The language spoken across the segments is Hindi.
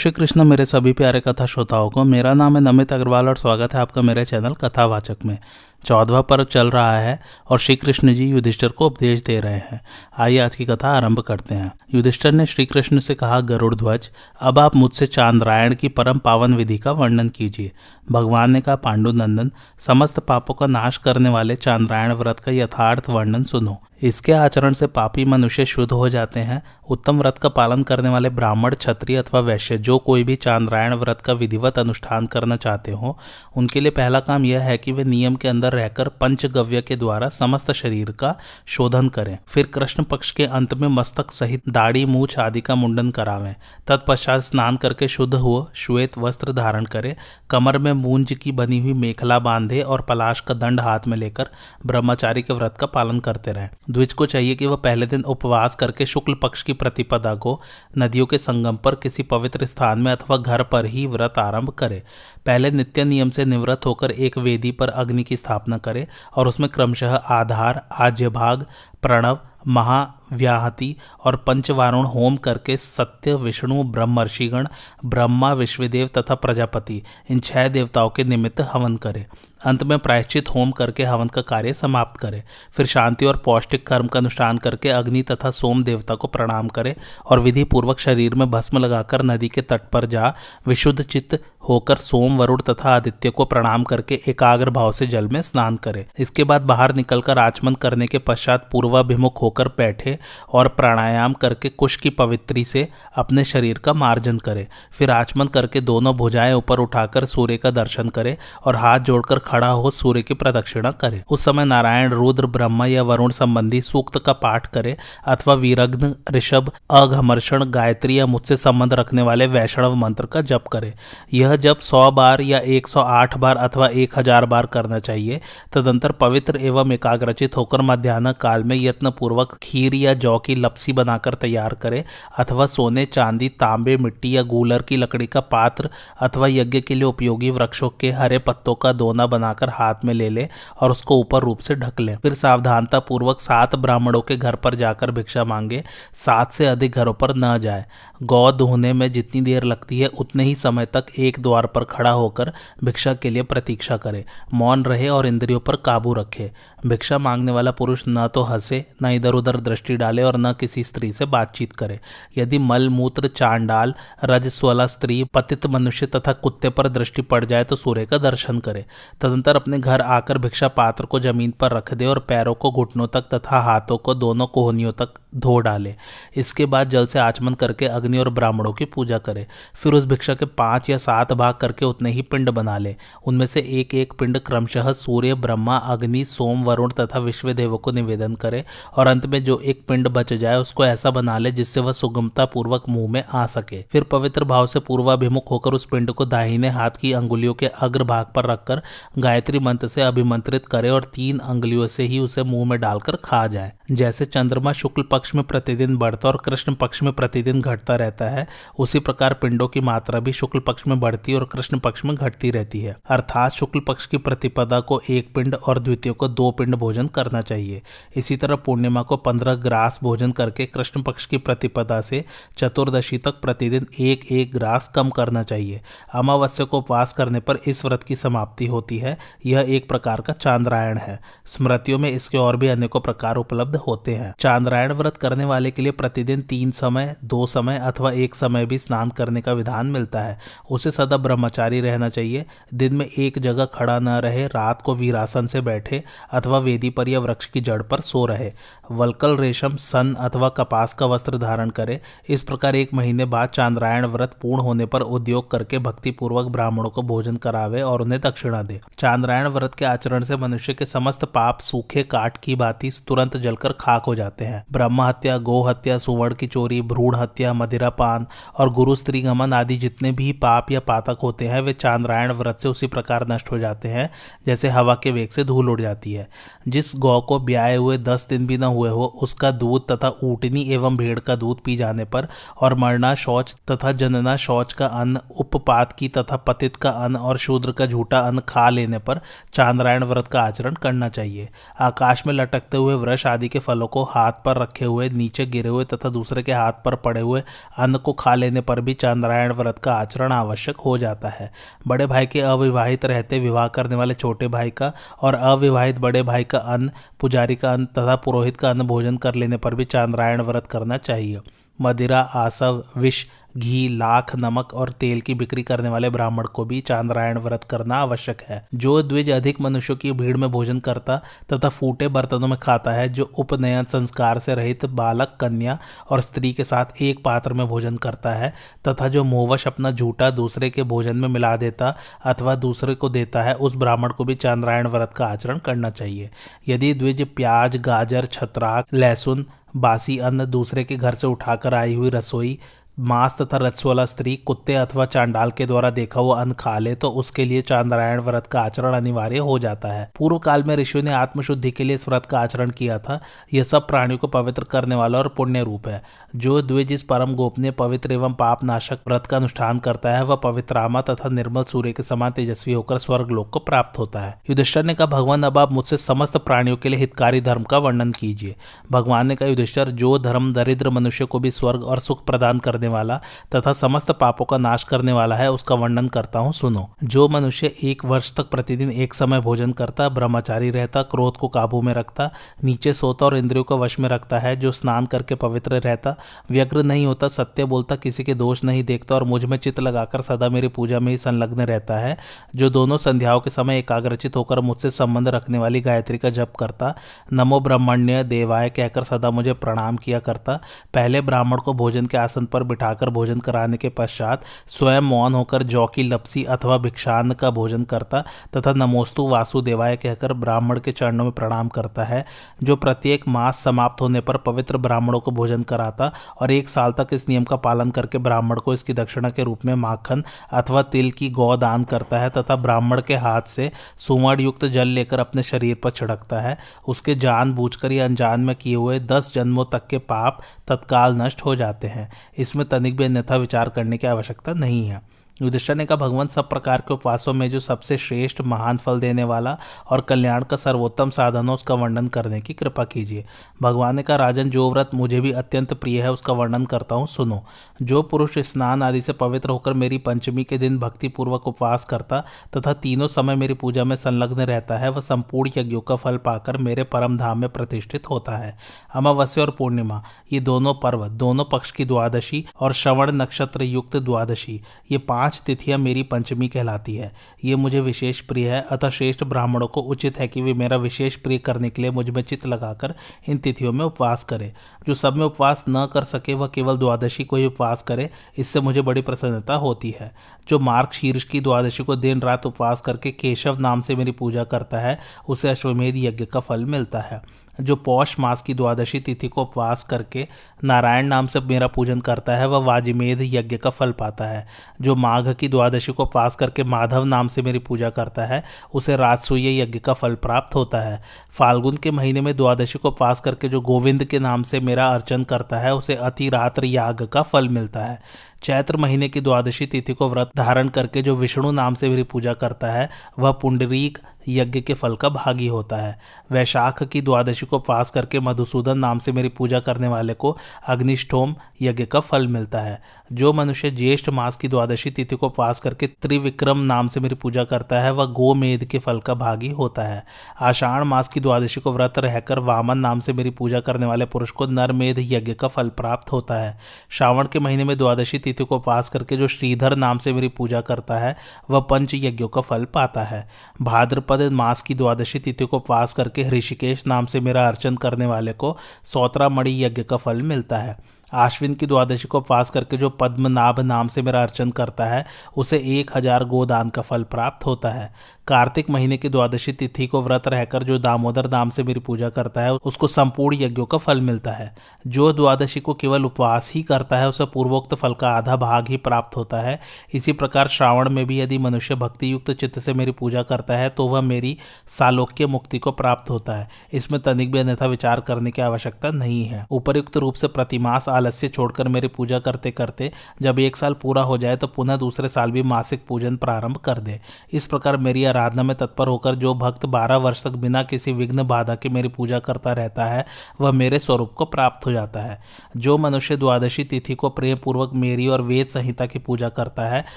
श्री कृष्ण मेरे सभी प्यारे कथा श्रोताओं को, मेरा नाम है नमित अग्रवाल और स्वागत है आपका मेरे चैनल कथावाचक में। 14वां पर्व चल रहा है और श्री कृष्ण जी युधिष्ठिर को उपदेश दे रहे हैं। आइए आज की कथा आरंभ करते हैं। युधिष्ठिर ने श्री कृष्ण से कहा, गरुड़ ध्वज, अब आप मुझसे चांद्रायण की परम पावन विधि का वर्णन कीजिए। भगवान ने कहा, पांडुनंदन, समस्त पापों का नाश करने वाले चांद्रायण व्रत का यथार्थ वर्णन सुनो। इसके आचरण से पापी मनुष्य शुद्ध हो जाते हैं। उत्तम व्रत का पालन करने वाले ब्राह्मण, क्षत्रिय अथवा वैश्य जो कोई भी चांद्रायण व्रत का विधिवत अनुष्ठान करना चाहते हो, उनके लिए पहला काम यह है कि वे नियम के अंदर रहकर पंचगव्य के द्वारा समस्त शरीर का शोधन करें। फिर कृष्ण पक्ष के अंत में मस्तक सहित दाढ़ी, मूछ आदि का मुंडन करावें। तत्पश्चात स्नान करके शुद्ध हो श्वेत वस्त्र धारण करे, कमर में मूंज की बनी हुई मेखला बांधे और पलाश का दंड हाथ में लेकर ब्रह्मचारी के व्रत का पालन करते रहें। द्विज को चाहिए कि वह पहले दिन उपवास करके शुक्ल पक्ष की प्रतिपदा को नदियों के संगम पर किसी पवित्र स्थान में अथवा घर पर ही व्रत आरंभ करे। पहले नित्य नियम से निवृत्त होकर एक वेदी पर अग्नि की स्थापना करे और उसमें क्रमशः आधार, आज्यभाग, प्रणव, महाव्याहति और पंचवारुण होम करके सत्य, विष्णु, ब्रह्मर्षिगण, ब्रह्मा, विश्वदेव तथा प्रजापति, इन 6 देवताओं के निमित्त हवन करे। अंत में प्रायश्चित होम करके हवन का कार्य समाप्त करे। फिर शांति और पौष्टिक कर्म का अनुष्ठान करके अग्नि तथा सोम देवता को प्रणाम करे और विधि पूर्वक शरीर में भस्म लगाकर नदी के तट पर जा विशुद्ध चित्त होकर सोम, वरुण तथा आदित्य को प्रणाम करके एकाग्र भाव से जल में स्नान करे। इसके बाद बाहर निकलकर आचमन करने के पश्चात पूर्वाभिमुख होकर बैठे और प्राणायाम करके कुश की पवित्री से अपने शरीर का मार्जन करे। फिर आचमन करके दोनों भुजाएं ऊपर उठाकर सूर्य का दर्शन करे और हाथ जोड़कर खड़ा हो सूर्य की प्रदक्षिणा करे। उस समय नारायण, रुद्र, ब्रह्मा या वरुण संबंधी सूक्त का पाठ करे अथवा वीरघ्न, ऋषभ, अघमर्षण, गायत्री या मुझसे संबंध रखने वाले वैष्णव मंत्र का जप करे। यह जब 100 बार या 108 बार अथवा 1000 बार करना चाहिए। तदंतर पवित्र एवं एकाग्रचित होकर मध्याह्न काल में यत्न पूर्वक खीर या जौ की लपसी बनाकर तैयार करे अथवा सोने, चांदी, तांबे, मिट्टी या गूलर की लकड़ी का पात्र अथवा यज्ञ के लिए उपयोगी वृक्षों के हरे पत्तों का दोना बनाकर हाथ में ले ले और उसको ऊपर रूप से ढक ले। फिर सावधानता पूर्वक 7 ब्राह्मणों के घर पर जाकर भिक्षा मांगे। 7 से अधिक घरों पर न जाए। गौ दूहने में जितनी देर लगती है उतने ही समय तक एक द्वार पर खड़ा होकर भिक्षा के लिए प्रतीक्षा करे। मौन रहे और इंद्रियों पर काबू रखे। भिक्षा मांगने वाला पुरुष न तो हंसे, न इधर उधर दृष्टि डाले और न किसी स्त्री से बातचीत करे। यदि मल मूत्र, चांडाल, रजस्वला स्त्री, पतित मनुष्य तथा कुत्ते पर दृष्टि पड़ जाए तो सूर्य का दर्शन करे। तदंतर अपने घर आकर भिक्षा पात्र को जमीन पर रख दे और पैरों को घुटनों तक तथा हाथों को दोनों कोहनियों तक धो डाले। इसके बाद जल से आचमन करके अग्नि और ब्राह्मणों की पूजा करे। फिर उस भिक्षा के 5 या 7 भाग करके उतने ही पिंड बना ले। उनमें से एक एक पिंड क्रमशः सूर्य, ब्रह्मा, अग्नि, सोम, वरुण तथा विश्वदेवों को निवेदन करे और अंत में जो एक पिंड बच जाए उसको ऐसा बना ले जिससे वह सुगमता पूर्वक मुंह में आ सके। फिर पवित्र भाव से पूर्वाभिमुख होकर उस पिंड को दाहिने हाथ की अंगुलियों के अग्र भाग पर रखकर गायत्री मंत्र से अभिमंत्रित करे और 3 अंगुलियों से ही उसे मुंह में डालकर खा जाए। जैसे चंद्रमा शुक्ल पक्ष में प्रतिदिन बढ़ता और कृष्ण पक्ष में प्रतिदिन घटता रहता है, उसी प्रकार पिंडों की मात्रा भी शुक्ल पक्ष में बढ़ती और कृष्ण पक्ष में घटती रहती है। अर्थात शुक्ल पक्ष की प्रतिपदा को 1 पिंड और द्वितीय को 2 पिंड भोजन करना चाहिए। इसी तरह पूर्णिमा को 15 ग्रास भोजन करके कृष्ण पक्ष की प्रतिपदा से चतुर्दशी तक प्रतिदिन 1-1 ग्रास कम करना चाहिए। अमावस्या को उपवास करने पर इस व्रत की समाप्ति होती है। यह एक प्रकार का चांद्रायण है। स्मृतियों में इसके और भी अनेकों प्रकार उपलब्ध होते हैं। चांद्रायण व्रत करने वाले के लिए प्रतिदिन 3 समय, 2 समय अथवा 1 समय भी स्नान करने का विधान मिलता है। उसे सदा ब्रह्मचारी रहना चाहिए। दिन में एक जगह खड़ा न रहे, रात को वीरासन से बैठे अथवा वेदी पर या वृक्ष की जड़ पर सो रहे। वल्कल, रेशम, सन अथवा कपास का वस्त्र धारण करे। इस प्रकार 1 महीने बाद चांद्रायण व्रत पूर्ण होने पर उद्योग करके भक्ति पूर्वक ब्राह्मणों को भोजन करावे और उन्हें दक्षिणा दे। चांद्रायण व्रत के आचरण से मनुष्य के समस्त पाप सूखे काठ की भांति तुरंत जलकर खाक हो जाते हैं। ब्रह्म हत्या, गो हत्या, सुवर्ण की चोरी, भ्रूण हत्या, मदिरापान और गुरु स्त्री गमन आदि जितने भी पाप या पातक होते हैं वे चांद्रायण व्रत से उसी प्रकार नष्ट हो जाते हैं जैसे हवा के वेग से धूल उड़ जाती है। जिस गौ को ब्याए हुए 10 दिन भी न हुए हो उसका दूध तथा ऊँटनी एवं भेड़ का दूध पी जाने पर और मरना शौच तथा जनना शौच का अन्न, उपपात की तथा पतित का अन्न और शूद्र का झूठा अन्न खा लेने पर चांद्रायण व्रत का आचरण करना चाहिए। आकाश में लटकते हुए वृक्ष आदि के फलों को हाथ पर रखे हुए, नीचे गिरे हुए तथा दूसरे के हाथ पर पड़े हुए अन्न को खा लेने पर भी चांद्रायण व्रत का आचरण आवश्यक हो जाता है। बड़े भाई के अविवाहित रहते विवाह करने वाले छोटे भाई का और अविवाहित बड़े भाई का अन्न, पुजारी का अन्न तथा पुरोहित का अन्न भोजन कर लेने पर भी चांद्रायण व्रत करना चाहिए। मदिरा, आसव, विष, घी, लाख, नमक और तेल की बिक्री करने वाले ब्राह्मण को भी चांद्रायण व्रत करना आवश्यक है। जो द्विज अधिक मनुष्यों की भीड़ में भोजन करता तथा फूटे बर्तनों में खाता है, जो उपनयन संस्कार से रहित बालक, कन्या और स्त्री के साथ एक पात्र में भोजन करता है तथा जो मोहवश अपना झूठा दूसरे के भोजन में मिला देता अथवा दूसरे को देता है, उस ब्राह्मण को भी चांद्रायण व्रत का आचरण करना चाहिए। यदि द्विज प्याज, गाजर, छत्राक, लहसुन, बासी अन्न, दूसरे के घर से उठाकर आई हुई रसोई, मांस तथा रस वाला स्त्री, कुत्ते अथवा चांडाल के द्वारा देखा हुआ अन्न खा ले तो उसके लिए चांद्रायण व्रत का आचरण अनिवार्य हो जाता है। पूर्व काल में ऋषियों ने आत्मशुद्धि के लिए इस व्रत का आचरण किया था। यह सब प्राणियों को पवित्र करने वाला और पुण्य रूप है। जो द्विज इस परम गोपनीय, पवित्र एवं पाप नाशक व्रत का अनुष्ठान करता है वह पवित्रात्मा तथा निर्मल सूर्य के समान तेजस्वी होकर स्वर्ग लोक को प्राप्त होता है। युधिष्ठिर ने कहा, भगवान अब आप मुझसे समस्त प्राणियों के लिए हितकारी धर्म का वर्णन कीजिए। भगवान ने कहा, युधिष्ठिर, जो धर्म दरिद्र मनुष्य को भी स्वर्ग और सुख प्रदान करने वाला तथा समस्त पापों का नाश करने वाला है उसका वर्णन करता हूँ, सुनो। जो मनुष्य 1 वर्ष तक प्रतिदिन एक समय भोजन करता, ब्रह्मचारी रहता, क्रोध को काबू में रखता, नीचे सोता और इंद्रियों को वश में रखता है, जो स्नान करके पवित्र रहता, व्यग्र नहीं होता, सत्य बोलता, किसी के दोष नहीं देखता और मुझ में चित्त लगाकर सदा मेरी पूजा में ही संलग्न रहता है, जो दोनों संध्याओं के समय एकाग्रचित होकर मुझसे संबंध रखने वाली गायत्री का जप करता, नमो ब्रह्मण्य देवाय कहकर सदा मुझे प्रणाम किया करता, पहले ब्राह्मण को भोजन के आसन पर बिठाकर भोजन कराने के पश्चात स्वयं मौन होकर जौ की लपसी अथवा भिक्षान्न का भोजन करता तथा नमोस्तु वासुदेवाय कहकर ब्राह्मण के चरणों में प्रणाम करता है, जो प्रत्येक मास समाप्त होने पर पवित्र ब्राह्मणों को भोजन कराता और 1 साल तक इस नियम का पालन करके ब्राह्मण को इसकी दक्षिणा के रूप में माखन अथवा तिल की गौ दान करता है तथा ब्राह्मण के हाथ से सुवर्ण युक्त जल लेकर अपने शरीर पर छिड़कता है, उसके जानबूझकर या अनजान में किए हुए 10 जन्मों तक के पाप तत्काल नष्ट हो जाते हैं। इसमें तनिक भी अन्यथा विचार करने की आवश्यकता नहीं है। युधिष्ठिर ने कहा, भगवान, सब प्रकार के उपवासों में जो सबसे श्रेष्ठ, महान फल देने वाला और कल्याण का सर्वोत्तम साधन हो उसका वर्णन करने की कृपा कीजिए। भगवान ने कहा, राजन, जो व्रत मुझे भी अत्यंत प्रिय है उसका वर्णन करता हूँ, सुनो। जो पुरुष स्नान आदि से पवित्र होकर मेरी पंचमी के दिन भक्तिपूर्वक उपवास करता तथा तीनों समय मेरी पूजा में संलग्न रहता है, वह संपूर्ण यज्ञों का फल पाकर मेरे परम धाम में प्रतिष्ठित होता है। अमावस्या और पूर्णिमा, ये दोनों पर्व, दोनों पक्ष की द्वादशी और श्रवण नक्षत्र युक्त द्वादशी, ये 5 तिथियां मेरी पंचमी कहलाती है। ये मुझे विशेष प्रिय है, अतः श्रेष्ठ ब्राह्मणों को उचित है कि वे मेरा विशेष प्रिय करने के लिए मुझ में चित्त लगाकर इन तिथियों में उपवास करे। जो सब में उपवास न कर सके वह केवल द्वादशी को ही उपवास करे, इससे मुझे बड़ी प्रसन्नता होती है। जो मार्ग शीर्ष की द्वादशी को दिन रात उपवास करके केशव नाम से मेरी पूजा करता है उसे अश्वमेध यज्ञ का फल मिलता है। जो पौष मास की द्वादशी तिथि को उपवास करके नारायण नाम से मेरा पूजन करता है वह वाजिमेध यज्ञ का फल पाता है। जो माघ की द्वादशी को उपवास करके माधव नाम से मेरी पूजा करता है उसे राजसूय यज्ञ का फल प्राप्त होता है। फाल्गुन के महीने में द्वादशी को उपवास करके जो गोविंद के नाम से मेरा अर्चन करता है उसे अतिरात्र याग का फल मिलता है। चैत्र महीने की द्वादशी तिथि को व्रत धारण करके जो विष्णु नाम से मेरी पूजा करता है वह पुंडरीक यज्ञ के फल का भागी होता है। वैशाख की द्वादशी को उपवास करके मधुसूदन नाम से मेरी पूजा करने वाले को अग्निष्टोम यज्ञ का फल मिलता है। जो मनुष्य ज्येष्ठ मास की द्वादशी तिथि को उपवास करके त्रिविक्रम नाम से मेरी पूजा करता है वह गोमेध के फल का भागी होता है। आषाढ़ मास की द्वादशी को व्रत रहकर वामन नाम से मेरी पूजा करने वाले पुरुष को नरमेध यज्ञ का फल प्राप्त होता है। श्रावण के महीने में द्वादशी तिथि को उपवास करके जो श्रीधर नाम से मेरी पूजा करता है वह पंच यज्ञों का फल पाता है। भाद्रपद मास की द्वादशी तिथि को उपवास करके ऋषिकेश नाम से मेरा अर्चन करने वाले को सौत्रामणि यज्ञ का फल मिलता है। आश्विन की द्वादशी को उपवास करके जो पद्मनाभ नाम से मेरा अर्चन करता है उसे 1000 गोदान का फल प्राप्त होता है। कार्तिक महीने की द्वादशी तिथि को व्रत रहकर जो दामोदर नाम से मेरी पूजा करता है उसको संपूर्ण यज्ञों का फल मिलता है। जो द्वादशी को केवल उपवास ही करता है उसे पूर्वोक्त फल का आधा भाग ही प्राप्त होता है। इसी प्रकार श्रावण में भी यदि मनुष्य भक्ति युक्त चित्त से मेरी पूजा करता है तो वह मेरी सालोक्य मुक्ति को प्राप्त होता है। इसमें तनिक भी अन्यथा विचार करने की आवश्यकता नहीं है। उपयुक्त रूप से प्रतिमास आलस्य छोड़कर मेरी पूजा करते करते जब 1 साल पूरा हो जाए तो पुनः दूसरे साल भी मासिक पूजन प्रारंभ कर दे। इस प्रकार मेरी आराधना में तत्पर होकर जो भक्त 12 वर्ष तक बिना किसी विघ्न बाधा के मेरी पूजा करता रहता है वह मेरे स्वरूप को प्राप्त हो जाता है। जो मनुष्य द्वादशी तिथि को प्रेम पूर्वक मेरी और वेद संहिता की पूजा करता है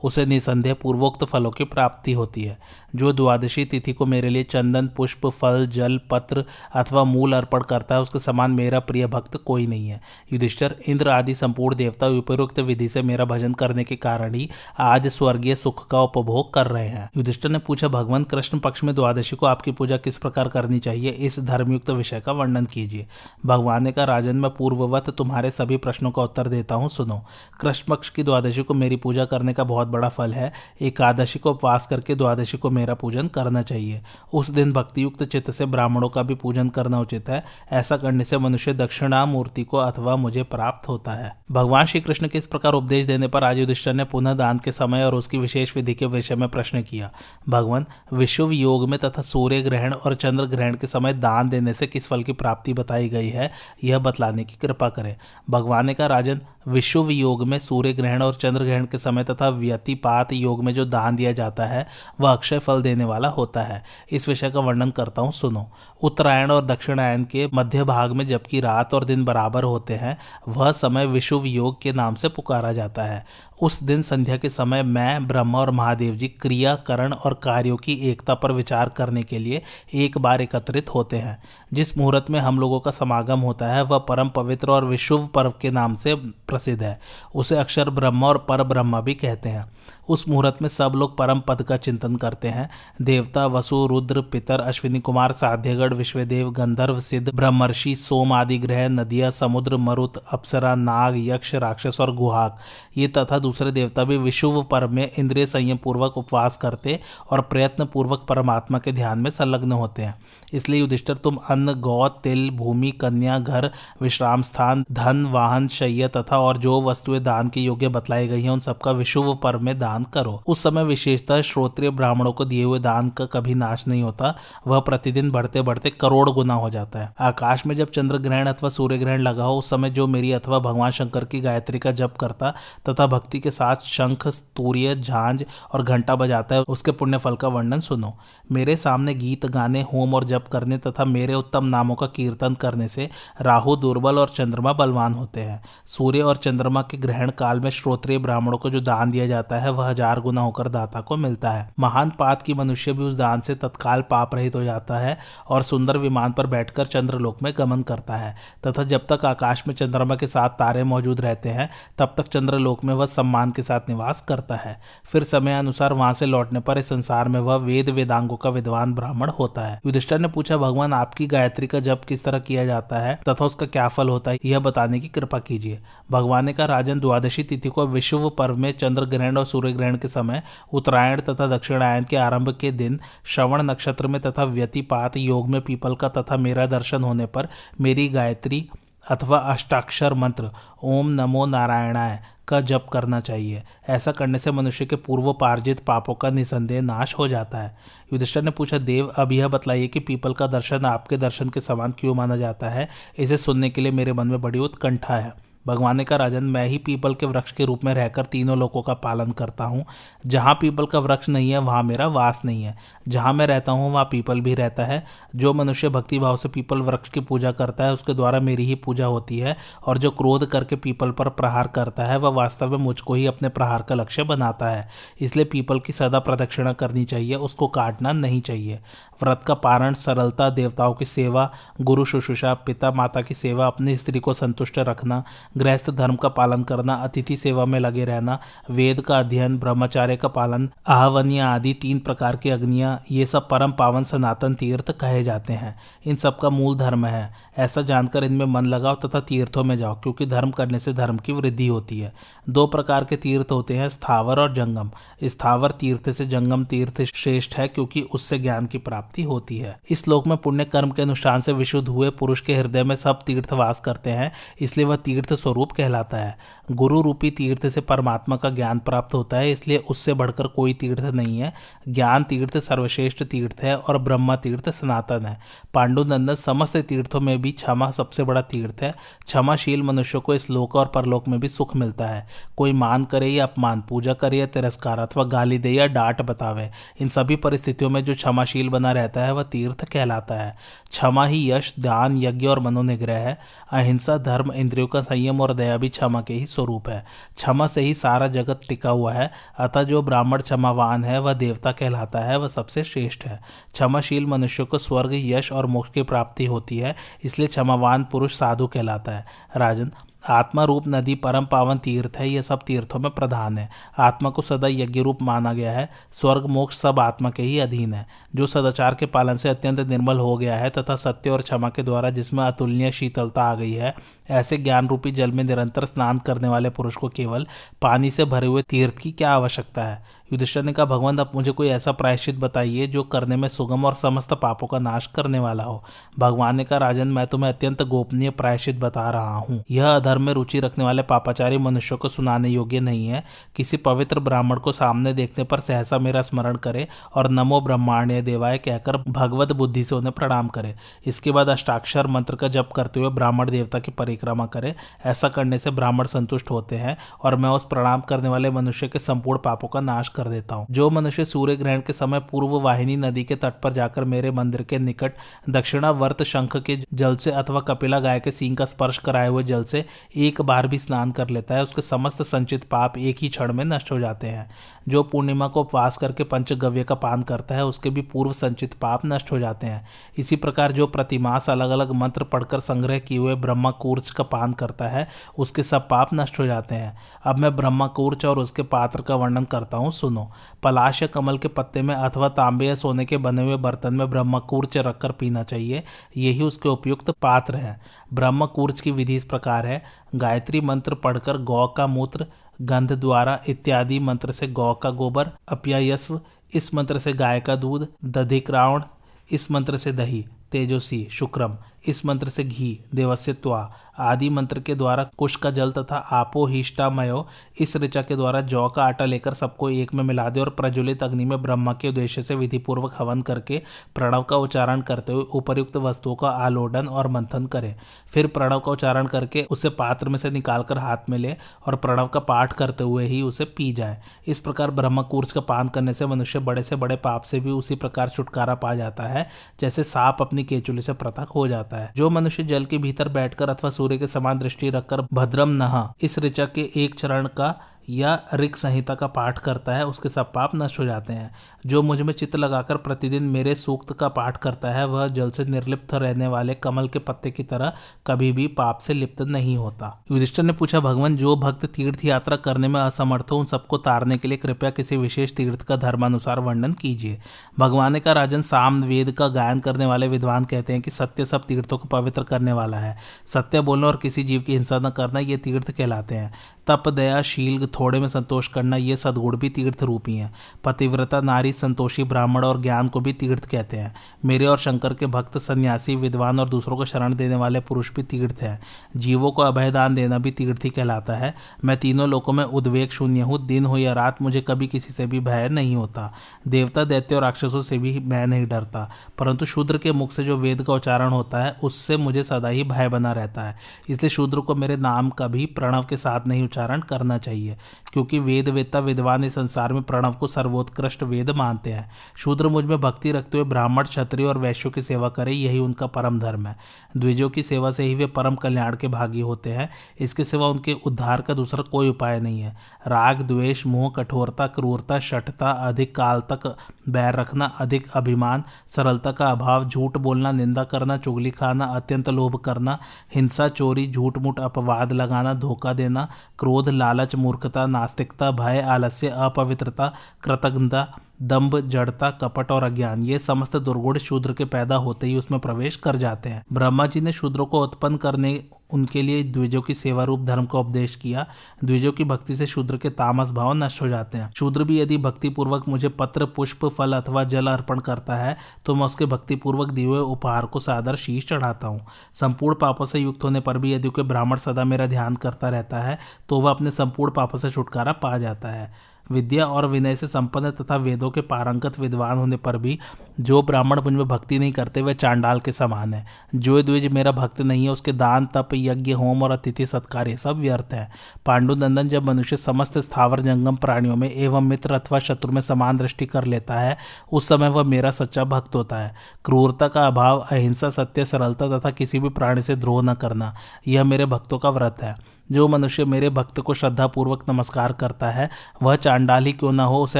उसे निसंदेह पूर्वोक्त फलों की प्राप्ति होती है। जो द्वादशी तिथि को मेरे लिए चंदन, पुष्प, फल, जल, पत्र अथवा मूल अर्पण करता है उसके समान मेरा प्रिय भक्त कोई नहीं है। युधिष्ठिर, इंद्र आदि संपूर्ण देवता उपयुक्त विधि से मेरा भजन करने के कारण ही आज स्वर्गीय सुख का उपभोग कर रहे हैं। युधिष्ठिर ने पूछा, भगवान कृष्ण पक्ष में द्वादशी को आपकी पूजा किस प्रकार करनी चाहिए, इस धर्मयुक्त विषय का वर्णन कीजिए। भगवान ने कहा, राजन, मैं पूर्ववत तुम्हारे सभी प्रश्नों का उत्तर देता हूँ, सुनो। कृष्ण पक्ष की द्वादशी को मेरी पूजा करने का बहुत बड़ा फल है। एकादशी को उपवास करके द्वादशी को मेरा पूजन करना चाहिए। उस दिन भक्तियुक्त चित्त से ब्राह्मणों का भी पूजन करना उचित है। ऐसा करने से मनुष्य दक्षिणामूर्ति को अथवा मुझे प्राप्त होता है। भगवान श्री कृष्ण के इस प्रकार उपदेश देने पर आज युधिष्ठिर ने पुनः दान के समय और उसकी विशेष विधि के विषय में प्रश्न किया। भगवान, विषुव योग में तथा सूर्य ग्रहण और चंद्र ग्रहण के समय दान देने से किस फल की प्राप्ति बताई गई है, यह बतलाने की कृपा करें। भगवान ने कहा, राजन, विषुव योग में सूर्य ग्रहण और चंद्र ग्रहण के समय तथा व्यतिपात योग में जो दान दिया जाता है वह अक्षय फल देने वाला होता है। इस विषय का वर्णन करता हूँ, सुनो। उत्तरायण और दक्षिणायन के मध्य भाग में जबकि रात और दिन बराबर होते हैं वह समय विषुव योग के नाम से पुकारा जाता है। उस दिन संध्या के समय मैं, ब्रह्मा और महादेव जी क्रिया, करण और कार्यों की एकता पर विचार करने के लिए एक बार एकत्रित होते हैं। जिस मुहूर्त में हम लोगों का समागम होता है वह परम पवित्र और विशुभ पर्व के नाम से प्रसिद्ध है। उसे अक्षर ब्रह्मा और पर ब्रह्मा भी कहते हैं। उस मुहूर्त में सब लोग परम पद का चिंतन करते हैं। देवता, वसु, रुद्र, पितर, अश्विनी कुमार, साध्यगण, विश्वदेव, गंधर्व, सिद्ध, ब्रह्मर्षि, सोम आदि ग्रह, नदियाँ, समुद्र, मरुत, अप्सरा, नाग, यक्ष, राक्षस और गुहाक ये तथा दूसरे देवता भी विशुभ पर्व में इंद्रिय संयम पूर्वक उपवास करते और प्रयत्न पूर्वक परमात्मा के ध्यान में संलग्न होते हैं। इसलिए युधिष्ठिर, तुम अन्न, गौ, तिल, भूमि, कन्या, घर, विश्राम स्थान, धन, वाहन, शय्या तथा और जो वस्तुएं दान के योग्य बतलाई गई हैं उन सबका विशुभ पर्व में दान करो। उस समय विशेषतः श्रोत्रिय ब्राह्मणों को दिए हुए दान का कभी नाश नहीं होता, वह प्रतिदिन बढ़ते बढ़ते करोड़ गुना हो जाता है। आकाश में जब चंद्र ग्रहण अथवा सूर्य ग्रहण लगा हो उस समय जो मेरी अथवा भगवान शंकर की गायत्री का जप करता तथा भक्ति के साथ शंख, तूर्य, झांझ और घंटा बजाता है उसके पुण्य फल का वर्णन सुनो। मेरे सामने गीत गाने, होम और जप करने तथा मेरे उत्तम नामों का कीर्तन करने से राहु दुर्बल और चंद्रमा बलवान होते हैं। सूर्य और चंद्रमा के ग्रहण काल में श्रोत्रिय ब्राह्मणों को जो दान दिया जाता है वह 1000 गुना होकर दाता को मिलता है। महान पात की मनुष्य भी उस दान से तत्काल पाप रहित हो जाता है और सुंदर विमान पर बैठकर चंद्रलोक में गमन करता है तथा जब तक आकाश में चंद्रमा के साथ तारे मौजूद रहते हैं तब तक चंद्रलोक में वह सम्मान के साथ निवास करता है। फिर समय अनुसार वहां से लौटने पर इस संसार में वह वेद वेदांगों का विद्वान ब्राह्मण होता है। युधिष्ठिर ने पूछा, भगवान, आपकी गायत्री का जप किस तरह किया जाता है तथा उसका क्या फल होता है, यह बताने की कृपा कीजिए। भगवान ने कहा, राजन, द्वादशी तिथि को विषुव पर्व में चंद्र ग्रहण और सूर्य ग्रहण के समय, उत्तरायण तथा दक्षिणायन के आरंभ के दिन, श्रवण नक्षत्र में तथा व्यतिपात योग में पीपल का तथा मेरा दर्शन होने पर मेरी गायत्री अथवा अष्टाक्षर मंत्र ओम नमो नारायणाय का जप करना चाहिए। ऐसा करने से मनुष्य के पूर्वोपार्जित पापों का निसंदेह नाश हो जाता है। युधिष्ठिर ने पूछा, देव, अब यह बताइए कि पीपल का दर्शन आपके दर्शन के समान क्यों माना जाता है। इसे सुनने के लिए मेरे मन में बड़ी उत्कंठा है। भगवान ने कहा, राजन, मैं ही पीपल के वृक्ष के रूप में रहकर तीनों लोकों का पालन करता हूँ। जहाँ पीपल का वृक्ष नहीं है वहाँ मेरा वास नहीं है। जहाँ मैं रहता हूँ वहाँ पीपल भी रहता है। जो मनुष्य भक्ति भाव से पीपल वृक्ष की पूजा करता है उसके द्वारा मेरी ही पूजा होती है और जो क्रोध करके पीपल पर प्रहार करता है वह वास्तव में मुझको ही अपने प्रहार का लक्ष्य बनाता है। इसलिए पीपल की सदा प्रदक्षिणा करनी चाहिए, उसको काटना नहीं चाहिए। व्रत का पारण, सरलता, देवताओं की सेवा, गुरु शुश्रूषा, पिता माता की सेवा, अपनी स्त्री को संतुष्ट रखना, गृहस्थ धर्म का पालन करना, अतिथि सेवा में लगे रहना, वेद का अध्ययन, ब्रह्मचार्य का पालन, आहवनीय आदि 3 प्रकार की अग्नियां, ये सब परम पावन सनातन तीर्थ कहे जाते हैं। इन सब का मूल धर्म है। ऐसा जानकर इनमें मन लगाओ तथा तीर्थों में जाओ, क्योंकि धर्म करने से धर्म की वृद्धि होती है। 2 प्रकार के तीर्थ होते हैं, स्थावर और जंगम। स्थावर तीर्थ से जंगम तीर्थ श्रेष्ठ है, क्योंकि उससे ज्ञान की प्राप्ति होती है। इस श्लोक में पुण्य कर्म के अनुष्ठान से विशुद्ध हुए पुरुष के हृदय में सब तीर्थ वास करते हैं, इसलिए वह तीर्थ स्वरूप कहलाता है। गुरु रूपी तीर्थ से परमात्मा का ज्ञान प्राप्त होता है, इसलिए उससे बढ़कर कोई तीर्थ नहीं है। ज्ञान तीर्थ सर्वश्रेष्ठ तीर्थ है और ब्रह्म तीर्थ सनातन है। पांडुनंदन, समस्त तीर्थों में भी क्षमा सबसे बड़ा तीर्थ है। क्षमाशील मनुष्य को इस लोक और परलोक में भी सुख मिलता है। कोई मान करे या अपमान, पूजा करे या तिरस्कार, अथवा गाली दे या डांट बतावे, इन सभी परिस्थितियों में जो क्षमाशील बना रहता है वह तीर्थ कहलाता है। क्षमा ही यश, दान, यज्ञ और मनोनिग्रह है। अहिंसा, धर्म, इंद्रियों का संयम और दया भी क्षमा के ही स्वरूप है। क्षमा से ही सारा जगत टिका हुआ है। अतः जो ब्राह्मण क्षमावान है वह देवता कहलाता है, वह सबसे श्रेष्ठ है। क्षमाशील मनुष्य को स्वर्ग, यश और मोक्ष की प्राप्ति होती है, इसलिए क्षमावान पुरुष साधु कहलाता है। राजन, आत्मा रूप नदी परम पावन तीर्थ है। यह सब तीर्थों में प्रधान है। आत्मा को सदा यज्ञ रूप माना गया है। स्वर्ग मोक्ष सब आत्मा के ही अधीन है। जो सदाचार के पालन से अत्यंत निर्मल हो गया है तथा सत्य और क्षमा के द्वारा जिसमें अतुलनीय शीतलता आ गई है, ऐसे ज्ञान रूपी जल में निरंतर स्नान करने वाले पुरुष को केवल पानी से भरे हुए तीर्थ की क्या आवश्यकता है। युधिष्ठिर ने कहा, भगवान अब मुझे कोई ऐसा प्रायश्चित बताइए जो करने में सुगम और समस्त पापों का नाश करने वाला हो। भगवान ने कहा, राजन, मैं तुम्हें अत्यंत गोपनीय प्रायश्चित बता रहा हूँ। यह अधर्म में रुचि रखने वाले पापाचारी मनुष्यों को सुनाने योग्य नहीं है। किसी पवित्र ब्राह्मण को सामने देखने पर सहसा मेरा स्मरण करे और नमो ब्रह्माण्य देवाय कहकर भगवत बुद्धि से उन्हें प्रणाम करे। इसके बाद अष्टाक्षर मंत्र का जप करते हुए ब्राह्मण देवता की परिक्रमा करे। ऐसा करने से ब्राह्मण संतुष्ट होते हैं और मैं उस प्रणाम करने वाले मनुष्य के संपूर्ण पापों का नाश कर देता हूँ। जो मनुष्य सूर्य ग्रहण के समय पूर्व वाहिनी नदी के तट पर जाकर मेरे मंदिर के निकट दक्षिणावर्त शंख के जल से अथवा कपिला गाय के सींग का स्पर्श कराए हुए जल से एक बार भी स्नान कर लेता है, उसके समस्त संचित पाप एक ही क्षण में नष्ट हो जाते हैं। जो पूर्णिमा को उपवास करके पंचगव्य का पान करता है, उसके भी पूर्व संचित पाप नष्ट हो जाते हैं। इसी प्रकार जो प्रतिमास अलग अलग मंत्र पढ़कर संग्रह किए हुए ब्रह्मकूर्च का पान करता है, उसके सब पाप नष्ट हो जाते हैं। अब मैं ब्रह्मकूर्च और उसके पात्र का वर्णन करता हूँ, सुनो। पलाश या कमल के पत्ते में अथवा तांबे या सोने के बने हुए बर्तन में ब्रह्मकूर्च रखकर पीना चाहिए। यही उसके उपयुक्त पात्र है। ब्रह्मकूर्च की विधि इस प्रकार है। गायत्री मंत्र पढ़कर गौ का मूत्र, गंध द्वारा इत्यादि मंत्र से गौ का गोबर, अप्यायस्व इस मंत्र से गाय का दूध, दधिक्रावण इस मंत्र से दही, तेजस्वी शुक्रम इस मंत्र से घी, देवस्य त्वा आदि मंत्र के द्वारा कुश का जल तथा आपो हिष्टामयो इस ऋचा के द्वारा जौ का आटा लेकर सबको एक में मिला दे और प्रज्वलित अग्नि में ब्रह्मा के उद्देश्य से विधिपूर्वक हवन करके प्रणव का उच्चारण करते हुए उपर्युक्त वस्तुओं का आलोडन और मंथन करे। फिर प्रणव का उच्चारण करके उसे पात्र में से निकालकर हाथ में ले और प्रणव का पाठ करते हुए ही उसे पी जाए। इस प्रकार ब्रह्मकूर्च का पान करने से मनुष्य बड़े से बड़े पाप से भी उसी प्रकार छुटकारा पा जाता है जैसे सांप अपनी केचुली से पृथक हो जाता है। जो मनुष्य जल के भीतर बैठकर अथवा सूर्य के समान दृष्टि रखकर भद्रम नहा इस ऋचा के एक चरण का या ऋक संहिता का पाठ करता है, उसके सब पाप नष्ट हो जाते हैं। जो मुझ में चित्त लगाकर प्रतिदिन मेरे सूक्त का पाठ करता है, वह जल से निर्लिप्त रहने वाले कमल के पत्ते की तरह कभी भी पाप से लिप्त नहीं होता। युधिष्ठिर ने पूछा, भगवान, जो भक्त तीर्थ यात्रा करने में असमर्थ हो उन सबको तारने के लिए कृपया किसी विशेष तीर्थ का धर्मानुसार वर्णन कीजिए। भगवान ने कहा, राजन, साम वेद का गायन करने वाले विद्वान कहते हैं कि सत्य सब तीर्थों को पवित्र करने वाला है। सत्य बोलना और किसी जीव की हिंसा न करना ये तीर्थ कहलाते हैं। तप, दया, शील, थोड़े में संतोष करना ये सद्गुण भी तीर्थ रूपी हैं। पतिव्रता नारी, संतोषी ब्राह्मण और ज्ञान को भी तीर्थ कहते हैं। मेरे और शंकर के भक्त, सन्यासी, विद्वान और दूसरों को शरण देने वाले पुरुष भी तीर्थ हैं। जीवों को अभयदान देना भी तीर्थ ही कहलाता है। मैं तीनों लोकों में उद्वेग शून्य हूँ। दिन हो या रात मुझे कभी किसी से भी भय नहीं होता। देवता, दैत्य और राक्षसों से भी मैं नहीं डरता, परंतु शूद्र के मुख से जो वेद का उच्चारण होता है उससे मुझे सदा ही भय बना रहता है। इसलिए शूद्र को मेरे नाम का भी प्रणव के साथ नहीं उच्चारण करना चाहिए। क्योंकि वेद वेत्ता विद्वान इस संसार में प्रणव को सर्वोत्कृष्ट वेद मानते हैं। शूद्र मुझ में भक्ति रखते हुए ब्राह्मण, क्षत्रिय और वैश्यों की सेवा करें, यही उनका परम धर्म है। द्विजों की सेवा से ही वे परम कल्याण के भागी होते हैं। इसके सिवा उनके उद्धार का दूसरा कोई उपाय नहीं है। राग, द्वेष, मोह, कठोरता, क्रूरता, शठता, अधिक काल तक बैर रखना, अधिक अभिमान, सरलता का अभाव, झूठ बोलना, निंदा करना, चुगली खाना, अत्यंत लोभ करना, हिंसा, चोरी, झूठ मूठ, अपवाद लगाना, धोखा देना, क्रोध, लालच, मूर्खता, नास्तिकता, भय, आलस्य, अपवित्रता, कृतज्ञता, दंभ, जड़ता, कपट और अज्ञान, ये समस्त दुर्गुण शूद्र के पैदा होते ही उसमें प्रवेश कर जाते हैं। ब्रह्मा जी ने शूद्रों को उत्पन्न करने उनके लिए द्विजों की सेवा रूप धर्म का उपदेश किया। द्विजों की भक्ति से शूद्र के तामस भाव नष्ट हो जाते हैं। शूद्र भी यदि भक्ति पूर्वक मुझे पत्र, पुष्प, फल अथवा जल अर्पण करता है तो मैं उसके भक्ति पूर्वक दिए हुए उपहार को सादर शीश चढ़ाता हूँ। संपूर्ण पापों से युक्त होने पर भी यदि कोई ब्राह्मण सदा मेरा ध्यान करता रहता है तो वह अपने संपूर्ण पापों से छुटकारा पा जाता है। विद्या और विनय से संपन्न तथा वेदों के पारंगत विद्वान होने पर भी जो ब्राह्मण मुझ में भक्ति नहीं करते वे चांडाल के समान है। जो द्विज मेरा भक्त नहीं है उसके दान, तप, यज्ञ, होम और अतिथि सत्कार ये सब व्यर्थ है। पांडुनंदन, जब मनुष्य समस्त स्थावर जंगम प्राणियों में एवं मित्र अथवा शत्रु में समान दृष्टि कर लेता है उस समय वह मेरा सच्चा भक्त होता है। क्रूरता का अभाव, अहिंसा, सत्य, सरलता तथा किसी भी प्राणी से द्रोह न करना, यह मेरे भक्तों का व्रत है। जो मनुष्य मेरे भक्त को श्रद्धापूर्वक नमस्कार करता है वह चांडाल ही क्यों न हो, उसे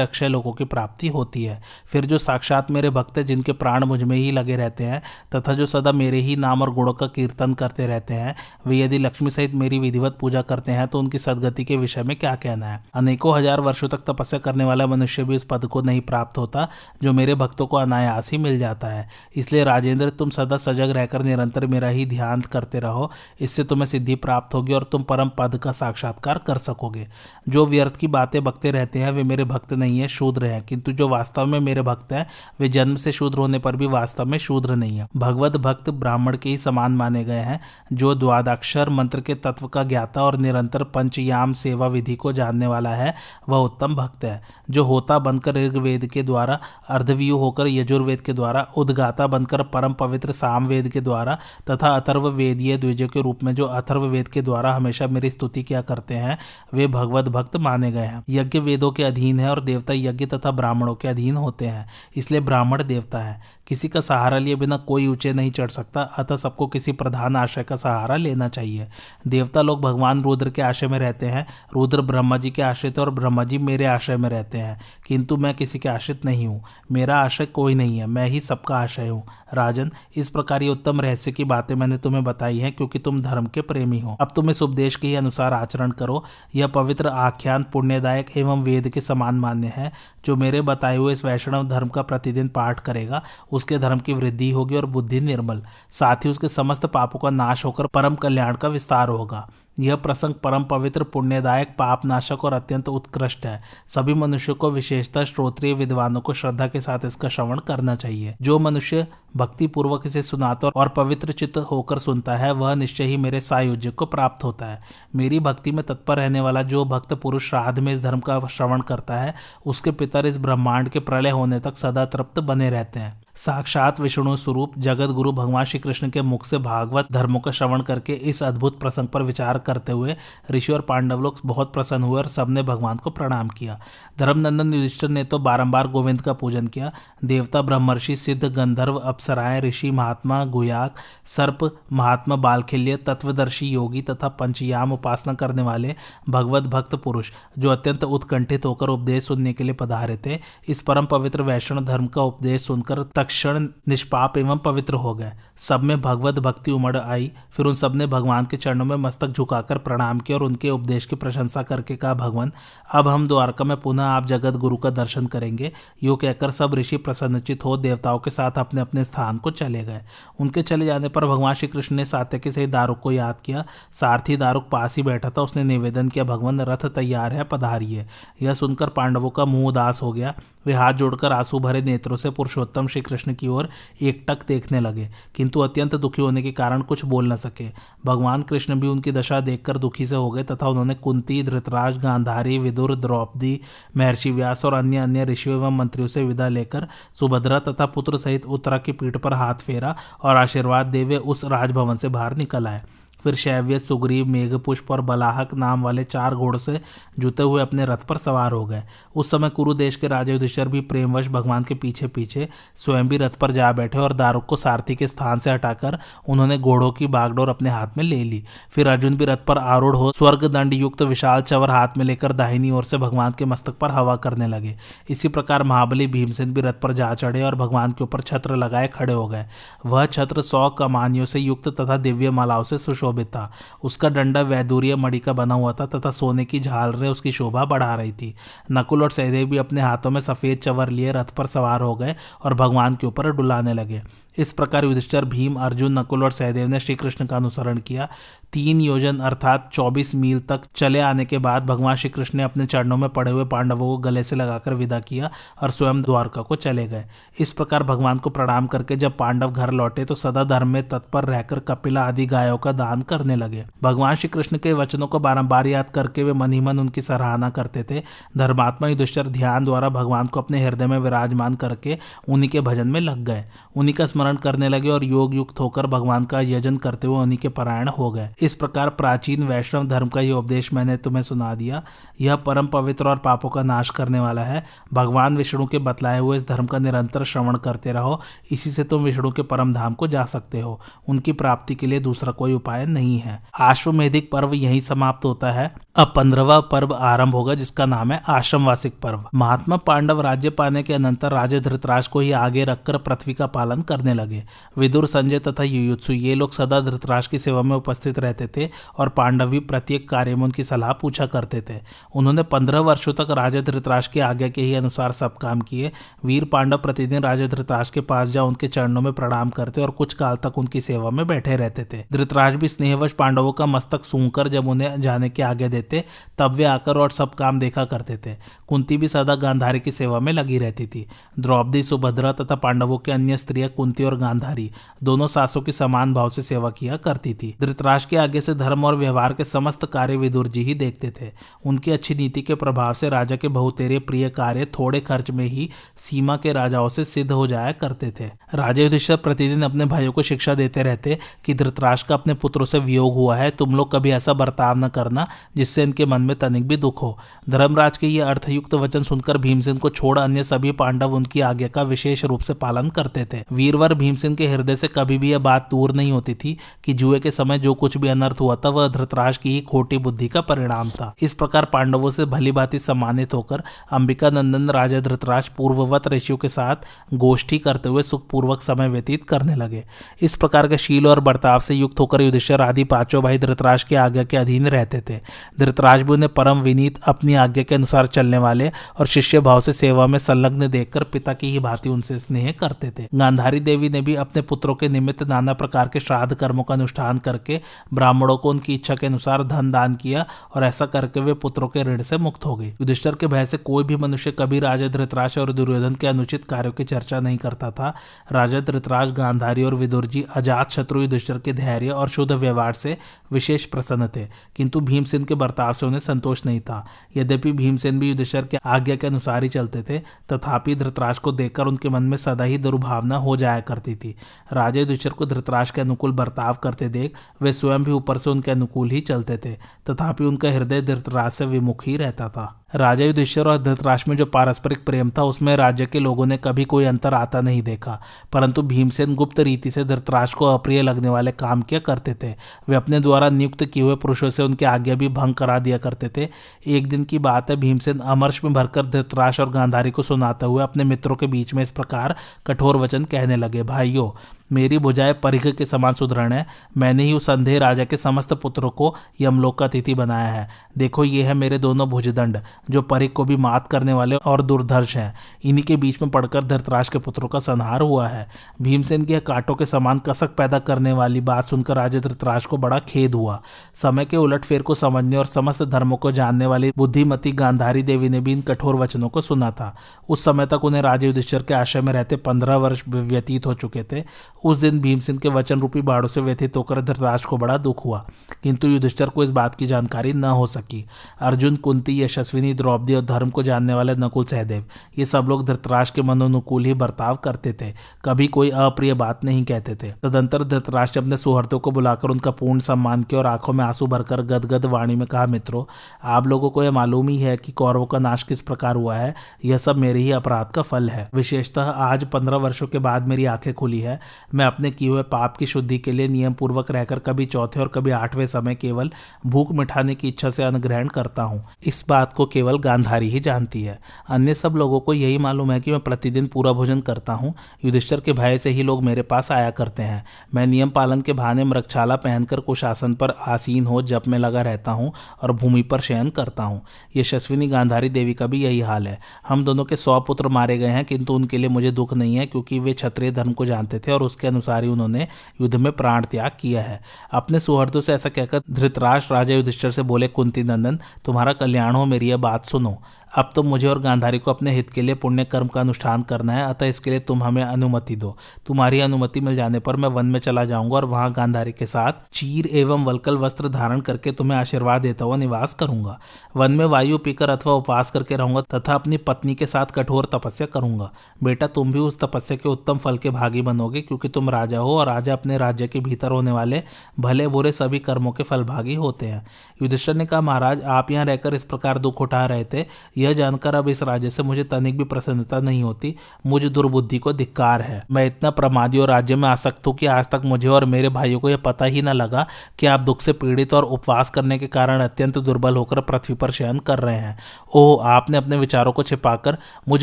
अक्षय लोकों की प्राप्ति होती है। फिर जो साक्षात मेरे भक्त हैं, जिनके प्राण मुझ में ही लगे रहते हैं तथा जो सदा मेरे ही नाम और गुणों का कीर्तन करते रहते हैं, वे यदि लक्ष्मी सहित मेरी विधिवत पूजा करते हैं तो उनकी सदगति के विषय में क्या कहना है। अनेकों हजार वर्षों तक तपस्या करने वाला मनुष्य भी उस पद को नहीं प्राप्त होता जो मेरे भक्तों को अनायास ही मिल जाता है। इसलिए राजेंद्र, तुम सदा सजग रहकर निरंतर मेरा ही ध्यान करते रहो, इससे तुम्हें सिद्धि प्राप्त होगी और तुम परम पद का साक्षात्कार कर सकोगे। जो व्यर्थ की बातें बकते रहते हैं वे मेरे भक्त नहीं है, शूद्र हैं, किंतु जो वास्तव में मेरे भक्त हैं वे जन्म से शूद्र होने पर भी वास्तव में शूद्र नहीं है। भगवत भक्त ब्राह्मण के ही समान माने गए हैं। जो द्वादक्षर मंत्र के तत्व का ज्ञाता और निरंतर पंचयाम सेवा विधि को जानने वाला है वह उत्तम भक्त है। जो होता बनकर ऋग्वेद के द्वारा, अर्धव्यू होकर यजुर्वेद के द्वारा, उद्गाता बनकर परम पवित्र सामवेद के द्वारा तथा अथर्ववेदीय द्विजों के रूप में जो अथर्ववेद के द्वारा हमेशा मेरी स्तुति क्या करते हैं वे भगवत भक्त माने गए हैं। यज्ञ वेदों के अधीन है और देवता यज्ञ तथा ब्राह्मणों के अधीन होते हैं, इसलिए ब्राह्मण देवता है। किसी का सहारा लिए बिना कोई ऊंचे नहीं चढ़ सकता, अतः सबको किसी प्रधान आश्रय का सहारा लेना चाहिए। देवता लोग भगवान रुद्र के आश्रय में रहते हैं, रुद्र ब्रह्मा जी के आश्रित और ब्रह्मा जी मेरे आश्रय में रहते हैं, किंतु मैं किसी के आश्रित नहीं हूँ। मेरा आश्रय कोई नहीं है, मैं ही सबका आश्रय हूँ। राजन, इस प्रकार ये उत्तम रहस्य की बातें मैंने तुम्हें बताई हैं क्योंकि तुम धर्म के प्रेमी हो। अब तुम इस उपदेश के ही अनुसार आचरण करो। यह पवित्र आख्यान पुण्यदायक एवं वेद के समान मान्य है। जो मेरे बताए हुए इस वैष्णव धर्म का प्रतिदिन पाठ करेगा उसके धर्म की वृद्धि होगी और बुद्धि निर्मल, साथ ही उसके समस्त पापों का नाश होकर परम कल्याण का विस्तार होगा। यह प्रसंग परम पवित्र, पुण्यदायक, पाप नाशक और अत्यंत उत्कृष्ट है। सभी मनुष्यों को, विशेषतः श्रोत्रिय विद्वानों को श्रद्धा के साथ इसका श्रवण करना चाहिए। जो मनुष्य भक्ति पूर्वक इसे सुनाता और पवित्र चित्त होकर सुनता है वह निश्चय ही मेरे सायुज्य को प्राप्त होता है। मेरी भक्ति में तत्पर रहने वाला जो भक्त पुरुष श्राद्ध में इस धर्म का श्रवण करता है उसके पितर इस ब्रह्मांड के प्रलय होने तक सदा तृप्त बने रहते हैं। साक्षात विष्णु स्वरूप जगत गुरु भगवान श्री कृष्ण के मुख से भागवत धर्मों का श्रवण करके इस अद्भुत प्रसंग पर विचार करते हुए ऋषि और पांडव लोग बहुत प्रसन्न हुए और सबने भगवान को प्रणाम किया। धर्मनंदन युधिष्ठिर ने तो बारंबार गोविंद का पूजन किया। देवता, ब्रह्मर्षि, सिद्ध, गंधर्व, अप्सराएं, ऋषि, महात्मा, गुयाक, सर्प, महात्मा, बालखिल्य, तत्वदर्शी, योगी तथा पंचयाम उपासना करने वाले भगवत भक्त पुरुष जो अत्यंत उत्कंठित होकर उपदेश सुनने के लिए पधारे थे, इस परम पवित्र वैष्णव धर्म का उपदेश सुनकर तत्क्षण निष्पाप एवं पवित्र हो गए। सब में भगवत भक्ति उमड़ आई। फिर उन सब ने भगवान के चरणों में मस्तक झुकाकर प्रणाम किया और उनके उपदेश की प्रशंसा करके कहा, भगवान, अब हम द्वारका में पुनः आप जगत गुरु का दर्शन करेंगे। यो कहकर सब ऋषि प्रसन्नचित हो देवताओं के साथ अपने अपने स्थान को चले गए। उनके चले जाने पर भगवान श्री कृष्ण ने सात्यकी सहित दारुक को याद किया। सारथी दारुक पास ही बैठा था। उसने निवेदन किया, भगवान, रथ तैयार है, पधारिए। यह सुनकर पांडवों का मुंह उदास हो गया। वे हाथ जोड़कर आंसू भरे नेत्रों से पुरुषोत्तम श्री कृष्ण की ओर एकटक देखने लगे, किंतु अत्यंत दुखी होने के कारण कुछ बोल न सके। भगवान कृष्ण भी उनकी दशा देखकर दुखी से हो गए तथा उन्होंने कुंती, धृतराज, गांधारी, विदुर, द्रौपदी, महर्षि व्यास और अन्य अन्य ऋषियों एवं मंत्रियों से विदा लेकर सुभद्रा तथा पुत्र सहित उत्तरा की पीठ पर हाथ फेरा और आशीर्वाद देवे उस राजभवन से बाहर निकल आए। फिर शैव्य, सुग्रीव, मेघपुष्प और बलाहक नाम वाले 4 घोड़ों से जुते हुए अपने रथ पर सवार हो गए। उस समय कुरु देश के राजा युधिष्ठिर भी प्रेमवश भगवान के पीछे पीछे स्वयं भी रथ पर जा बैठे और दारुक को सारथी के स्थान से हटाकर उन्होंने घोड़ों की बागडोर अपने हाथ में ले ली। फिर अर्जुन भी रथ पर आरूढ़ हो स्वर्ग दंड युक्त विशाल चवर हाथ में लेकर दाहिनी ओर से भगवान के मस्तक पर हवा करने लगे। इसी प्रकार महाबली भीमसेन भी रथ पर जा चढ़े और भगवान के ऊपर छत्र लगाए खड़े हो गए। वह छत्र 100 कमानियों से युक्त तथा दिव्य मालाओं से सुशोभित था। उसका डंडा वैदूर्य मणि का बना हुआ था तथा सोने की झालरें उसकी शोभा बढ़ा रही थी। नकुल और सहदेव भी अपने हाथों में सफेद चवर लिए रथ पर सवार हो गए और भगवान के ऊपर डुलाने लगे। इस प्रकार युधिष्ठिर, भीम, अर्जुन, नकुल और सहदेव ने श्री कृष्ण का अनुसरण किया। 3 योजन अर्थात 24 मील तक चले आने के बाद भगवान श्री कृष्ण ने अपने चरणों में पड़े हुए पांडवों को गले से लगाकर विदा किया और स्वयं द्वारका को चले गए। इस प्रकार भगवान को प्रणाम करके जब पांडव घर लौटे तो सदा धर्म में तत्पर रहकर कपिला आदि गायों का दान करने लगे। भगवान श्री कृष्ण के वचनों को बारंबार याद करके वे मन ही मन उनकी सराहना करते थे। धर्मात्मा युधिष्ठिर ध्यान द्वारा भगवान को अपने हृदय में विराजमान करके उन्हीं के भजन में लग गए, उन्हीं का स्मरण करने लगे और योग युक्त होकर भगवान का यजन करते हुए उन्हीं के परायण हो गए। इस प्रकार प्राचीन वैष्णव धर्म का यह उपदेश मैंने तुम्हें सुना दिया। यह परम पवित्र और पापों का नाश करने वाला है। भगवान विष्णु के बतलाए हुए इस धर्म का निरंतर श्रवण करते रहो, इसी से तुम विष्णु के परम धाम को जा सकते हो। उनकी प्राप्ति के लिए दूसरा कोई उपाय नहीं है। अश्वमेधिक पर्व यही समाप्त होता है। अब 15वां पर्व आरंभ होगा जिसका नाम है आश्रमवासिक पर्व। महात्मा पांडव राज्य पाने के अनंतर राजा धृतराष्ट्र को ही आगे रखकर पृथ्वी का पालन करने लगे। विदुर, संजय तथा युयुत्सु ये लोग सदा धृतराष्ट्र की सेवा में उपस्थित रहते थे और पांडव भी प्रत्येक कार्य में उनकी सलाह पूछा करते थे। उन्होंने 15 वर्षों तक राजा धृतराष्ट्र की आज्ञा के ही अनुसार सब काम किए। वीर पांडव प्रतिदिन राजा धृतराष्ट्र के पास जा उनके चरणों में प्रणाम करते और कुछ काल तक उनकी सेवा में बैठे रहते थे। धृतराष्ट्र भी स्नेहवश पांडवों का मस्तक सूंघकर जब उन्हें जाने की आज्ञा देते तब वे आकर और सब काम देखा करते थे। कुंती भी सदा गांधारी की सेवा में लगी रहती थी। द्रौपदी, सुभद्रा तथा पांडवों के अन्य स्त्रियां कुंती और गांधारी दोनों सासों की समान भाव से सेवा किया करती थी। धृतराष्ट्र के आगे से धर्म और व्यवहार के समस्त कार्य विदुर जी ही देखते थे। उनकी अच्छी नीति के प्रभाव से राजा के बहुतेरे प्रिय कार्य थोड़े खर्च में ही सीमा के राजाओं से सिद्ध हो जाया करते थे। राजा युधिष्ठिर प्रतिदिन अपने भाइयों को शिक्षा देते रहते कि धृतराष्ट्र का अपने पुत्रों से वियोग हुआ है, तुम लोग कभी ऐसा बर्ताव न करना जिससे इनके मन में तनिक भी दुख हो। धर्मराज के ये अर्थयुक्त वचन सुनकर भीमसेन को छोड़ अन्य सभी पांडव उनकी आज्ञा का विशेष रूप से पालन करते थे। वीरवर भीमसेन के हृदय से कभी भी यह बात दूर नहीं होती थी कि जुए के समय जो कुछ भी अनर्थ हुआ था वह धृतराष्ट्र की ही खोटी बुद्धि का परिणाम था। इस प्रकार पांडवों से भली भांति सम्मानित होकर अंबिका नंदन राजा धृतराष्ट्र पूर्ववत ऋषियों के साथ गोष्ठी करते हुए सुखपूर्वक समय व्यतीत करने लगे। इस प्रकार के शील और बर्ताव से युक्त होकर युधिष्ठिर आदि 5 भाई धृतराष्ट्र की आज्ञा के अधीन रहते थे। धृतराष्ट्र भी उन्हें परम विनीत, अपनी आज्ञा के अनुसार चलने वाले और शिष्य भाव से सेवा में संलग्न देखकर पिता की ही भांति उनसे स्नेह करते थे। गांधारी देवी ने भी अपने पुत्रों के निमित्त नाना प्रकार के श्राद्ध कर्मों का अनुष्ठान करके ब्राह्मणों को उनकी इच्छा के अनुसार धन दान किया और ऐसा करके वे पुत्रों के ऋण से मुक्त हो गई। युधिष्ठिर के भय से कोई भी मनुष्य कभी राजा धृतराष्ट्र और दुर्योधन के अनुचित कार्यों की चर्चा नहीं करता था। राजा धृतराष्ट्र, गांधारी और विदुर जी अजात शत्रु युधिष्ठिर के धैर्य और शुद्ध व्यवहार से विशेष प्रसन्न थे, किंतु भीमसेन के बर्ताव से उन्हें संतोष नहीं था। यद्यपि भीमसेन भी युधिष्ठिर के आज्ञा के अनुसार ही चलते थे, तथापि धृतराष्ट्र को देखकर उनके मन में सदा ही दुर्भावना हो जाया करती थी। राजा युधिष्ठिर को धृतराष्ट्र के अनुकूल बर्ताव करते देख वे स्वयं भी ऊपर से उनके अनुकूल ही चलते थे, तथापि उनका हृदय धृतराष्ट्र से विमुख ही रहता था। राजा युधिष्ठिर और धृतराष्ट्र में जो पारस्परिक प्रेम था उसमें राज्य के लोगों ने कभी कोई अंतर आता नहीं देखा, परंतु भीमसेन गुप्त रीति से धृतराष्ट्र को अप्रिय लगने वाले काम किया करते थे। वे अपने द्वारा नियुक्त किए हुए पुरुषों से उनकी आज्ञा भी भंग करा दिया करते थे। एक दिन की बात है, भीमसेन अमर्ष में भरकर धृतराष्ट्र और गांधारी को सुनाते हुए अपने मित्रों के बीच में इस प्रकार कठोर वचन कहने लगे। भाइयों, मेरी भुजाएं परिघ के समान सुदृढ़ है। मैंने ही उस अंधे राजा के समस्त पुत्रों को यमलोक का अतिथि बनाया है। देखो, ये है मेरे दोनों भुजदंड जो परिघ को भी मात करने वाले और दुर्धर्ष हैं। इन्हीं के बीच में पड़कर धृतराष्ट्र के पुत्रों का संहार हुआ है। भीमसेन की कांटों के समान कसक पैदा करने वाली बात सुनकर राजा धृतराष्ट्र को बड़ा खेद हुआ। समय के उलटफेर को समझने और समस्त धर्मों को जानने वाली बुद्धिमती गांधारी देवी ने भी इन कठोर वचनों को सुना था। उस समय तक उन्हें राजा युधिष्ठिर के आश्रम में रहते 15 वर्ष व्यतीत हो चुके थे। उस दिन भीमसेन के वचन रूपी बाणों से व्यथित होकर धृतराष्ट्र को बड़ा दुख हुआ, किंतु युधिष्ठिर को इस बात की जानकारी न हो सकी। अर्जुन, कुंती, यशस्विनी, द्रौपदी और धर्म को जानने वाले नकुल, सहदेव, ये सब लोग धृतराष्ट्र के मनोनुकूल ही बर्ताव करते थे, कभी कोई अप्रिय बात नहीं कहते थे। तदंतर धृतराष्ट्र अपने सुहृदों को बुलाकर उनका पूर्ण सम्मान किया और आंखों में आंसू भरकर गदगद वाणी में कहा, मित्रों, आप लोगों को यह मालूम ही है कि कौरवों का नाश किस प्रकार हुआ है। यह सब मेरे ही अपराध का फल है। विशेषतः आज 15 वर्षों के बाद मेरी आंखें खुली है। मैं अपने किए हुए पाप की शुद्धि के लिए नियम पूर्वक रहकर कभी चौथे और कभी 8वें समय केवल भूख मिटाने की इच्छा से अन्न ग्रहण करता हूँ। इस बात को केवल गांधारी ही जानती है। अन्य सब लोगों को यही मालूम है कि मैं प्रतिदिन पूरा भोजन करता हूँ। युधिष्ठिर के भय से ही लोग मेरे पास आया करते हैं। मैं नियम पालन के बहाने मृगछाला पहनकर कुशासन पर आसीन हो जप में लगा रहता हूँ और भूमि पर शयन करता हूँ। यशस्विनी गांधारी देवी का भी यही हाल है। हम दोनों के 100 पुत्र मारे गए हैं, किंतु उनके लिए मुझे दुख नहीं है, क्योंकि वे क्षत्रिय धर्म को जानते थे और उसके अनुसार ही उन्होंने युद्ध में प्राण त्याग किया है। अपने सुहृदों से ऐसा कहकर धृतराष्ट्र राजा युधिष्ठिर से बोले, कुंती नंदन, तुम्हारा कल्याण हो, मेरी यह बात सुनो। अब तो मुझे और गांधारी को अपने हित के लिए पुण्य कर्म का अनुष्ठान करना है, अतः इसके लिए तुम हमें अनुमति दो। तुम्हारी अनुमति मिल जाने पर मैं वन में चला जाऊंगा और वहां गांधारी के साथ चीर एवं वल्कल वस्त्र धारण करके तुम्हें आशीर्वाद देता हुआ निवास करूंगा। वन में वायु पीकर अथवा उपवास करके रहूंगा तथा अपनी पत्नी के साथ कठोर तपस्या करूंगा। बेटा, तुम भी उस तपस्या के उत्तम फल के भागी बनोगे, क्योंकि तुम राजा हो और राजा अपने राज्य के भीतर होने वाले भले बुरे सभी कर्मों के फल भागी होते हैं। युधिष्ठिर ने कहा, महाराज, आप यहाँ रहकर इस प्रकार दुख उठा रहे थे, यह जानकर अब इस राज्य से मुझे तनिक भी प्रसन्नता नहीं होती। मुझ दुर्बुद्धि को धिक्कार है। मैं इतना प्रमादी और राज्य में आसक्त हूं कि आज तक मुझे और मेरे भाइयों को यह पता ही न लगा कि आप दुख से पीड़ित और उपवास करने के कारण अत्यंत दुर्बल होकर पृथ्वी पर शयन कर रहे हैं। ओह, आपने अपने विचारों को छिपाकर मुझ